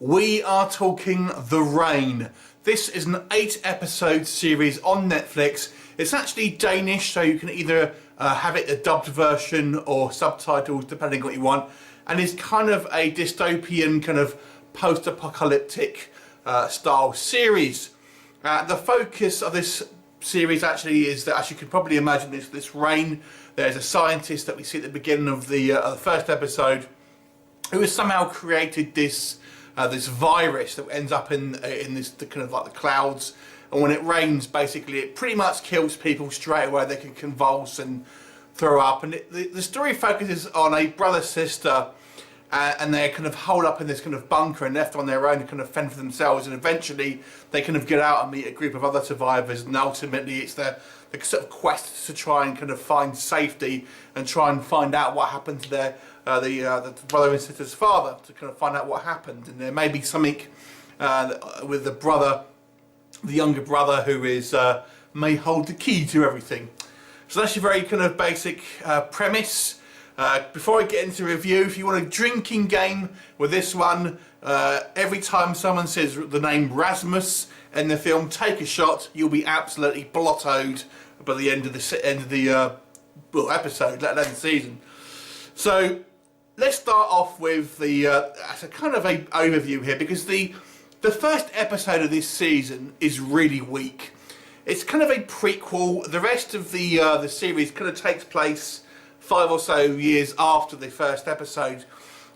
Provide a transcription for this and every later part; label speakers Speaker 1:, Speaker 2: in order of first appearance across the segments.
Speaker 1: We are talking The Rain. This is an 8-episode series on Netflix. It's actually Danish, so you can either have it a dubbed version or subtitles, depending on what you want. And it's kind of a dystopian, kind of post-apocalyptic style series. The focus of this series actually is that, as you can probably imagine, this Rain. There's a scientist that we see at the beginning of the first episode who has somehow created this this virus that ends up in this kind of like the clouds, and when it rains, basically it pretty much kills people straight away. They can convulse and throw up, and the story focuses on a brother-sister, and they're kind of holed up in this kind of bunker and left on their own to kind of fend for themselves, and eventually they kind of get out and meet a group of other survivors, and ultimately it's the sort of quest to try and kind of find safety and try and find out what happened to their the brother and sister's father, to kind of find out what happened. And there may be something with the brother, the younger brother, who is may hold the key to everything. So that's your very kind of basic premise. Before I get into review, if you want a drinking game with this one, every time someone says the name Rasmus in the film, take a shot. You'll be absolutely blottoed by the end of the episode, let alone the season. So let's start off with the as a kind of a overview here, because the first episode of this season is really weak. It's kind of a prequel. The rest of the series kind of takes place 5 or so years after the first episode,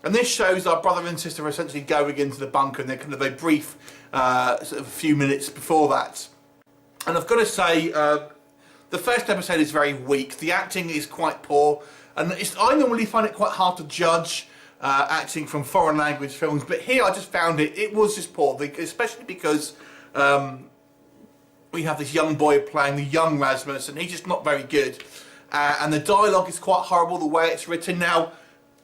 Speaker 1: and this shows our brother and sister essentially going into the bunker, and they're kind of a brief sort of a few minutes before that. And I've got to say, the first episode is very weak. The acting is quite poor, and I normally find it quite hard to judge acting from foreign language films, but here I just found it was just poor, especially because we have this young boy playing the young Rasmus, and he's just not very good. And the dialogue is quite horrible, the way it's written. Now,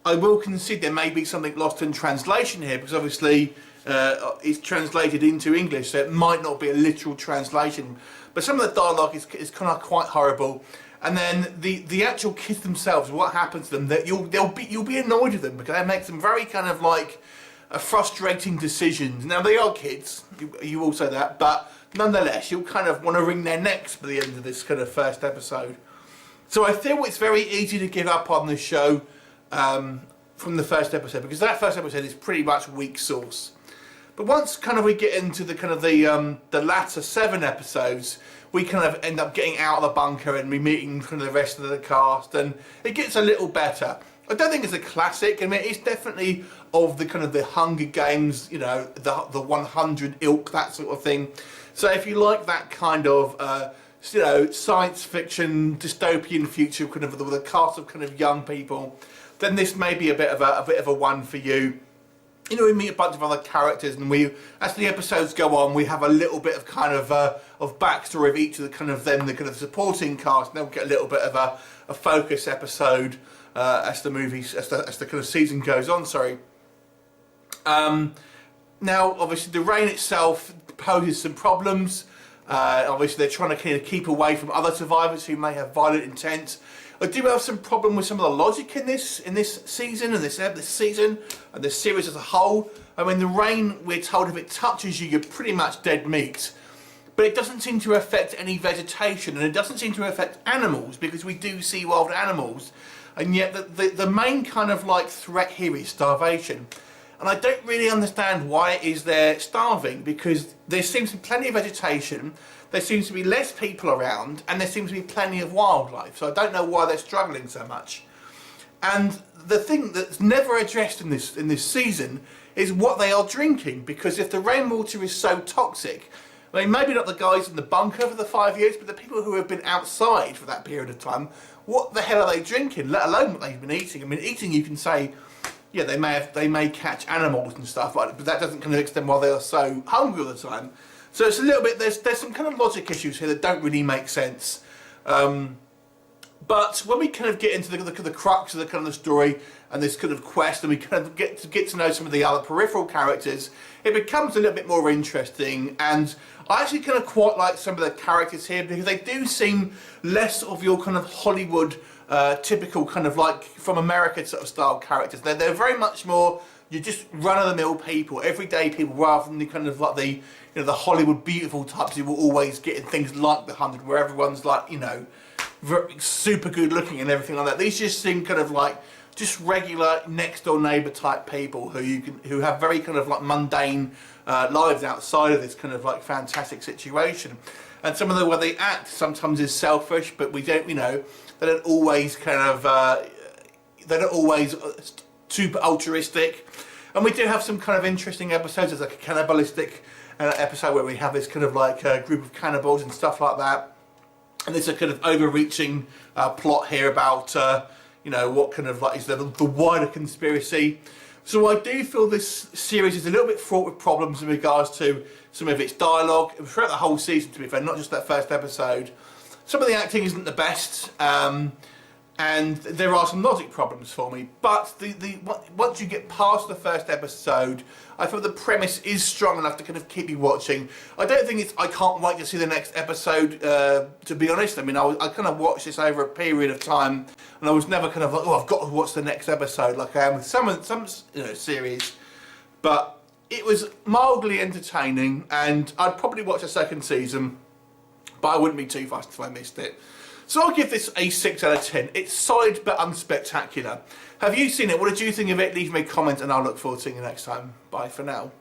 Speaker 1: I will concede there may be something lost in translation here, because obviously it's translated into English, so it might not be a literal translation. But some of the dialogue is kind of quite horrible. And then the actual kids themselves, what happens to them, that you'll be annoyed with them, because they make some very kind of like frustrating decisions. Now, they are kids, you will say that, but nonetheless, you'll kind of want to wring their necks by the end of this kind of first episode. So I feel it's very easy to give up on the show from the first episode, because that first episode is pretty much weak sauce. But once kind of we get into the kind of the latter 7 episodes, we kind of end up getting out of the bunker and we meeting kind of the rest of the cast, and it gets a little better. I don't think it's a classic. I mean, it's definitely of the kind of the Hunger Games, you know, the 100 ilk, that sort of thing. So if you like that kind of you know, science fiction, dystopian future, kind of with a cast of kind of young people, then this may be a bit of a one for you. You know, we meet a bunch of other characters, and as the episodes go on, we have a little bit of kind of backstory of each of the kind of supporting cast. And then we'll get a little bit of a focus episode as the kind of season goes on. Sorry. Now, obviously, the Rain itself poses some problems. Obviously, they're trying to kind of keep away from other survivors who may have violent intent. I do have some problem with some of the logic in this season and this season and this series as a whole. I mean, the Rain, we're told, if it touches you, you're pretty much dead meat. But it doesn't seem to affect any vegetation, and it doesn't seem to affect animals, because we do see wild animals. And yet the main kind of like threat here is starvation. And I don't really understand why it is they're starving, because there seems to be plenty of vegetation, there seems to be less people around, and there seems to be plenty of wildlife. So I don't know why they're struggling so much. And the thing that's never addressed in this season is what they are drinking, because if the rainwater is so toxic, I mean, maybe not the guys in the bunker for the 5 years, but the people who have been outside for that period of time, what the hell are they drinking, let alone what they've been eating? I mean, eating, you can say, yeah, they may catch animals and stuff like that, but that doesn't kind of extend why they are so hungry all the time. So it's a little bit, there's some kind of logic issues here that don't really make sense. But when we kind of get into the crux of the kind of the story and this kind of quest, and we kind of get to know some of the other peripheral characters, it becomes a little bit more interesting. And I actually kind of quite like some of the characters here, because they do seem less of your kind of Hollywood typical kind of like from America sort of style characters. They're very much more you're just run-of-the-mill people, everyday people, rather than the kind of like the the Hollywood beautiful types who will always get in things like The 100, where everyone's like super good looking and everything like that. These just seem kind of like just regular next door neighbour type people who have very kind of like mundane lives outside of this kind of like fantastic situation. And some of the way they act sometimes is selfish, but we don't, they don't always kind of, they're not always super altruistic. And we do have some kind of interesting episodes. There's like a cannibalistic episode where we have this kind of like group of cannibals and stuff like that. And there's a kind of overreaching plot here about, what kind of like is the wider conspiracy. So I do feel this series is a little bit fraught with problems in regards to some of its dialogue throughout the whole season, to be fair, not just that first episode. Some of the acting isn't the best, and there are some logic problems for me. But once you get past the first episode, I feel the premise is strong enough to kind of keep you watching. I don't think I can't wait to see the next episode, to be honest. I mean, I kind of watched this over a period of time, and I was never kind of like, oh, I've got to watch the next episode like I am with some series. But it was mildly entertaining, and I'd probably watch a second season, but I wouldn't be too fussed if I missed it. So I'll give this a 6 out of 10. It's solid but unspectacular. Have you seen it? What did you think of it? Leave me a comment and I'll look forward to seeing you next time. Bye for now.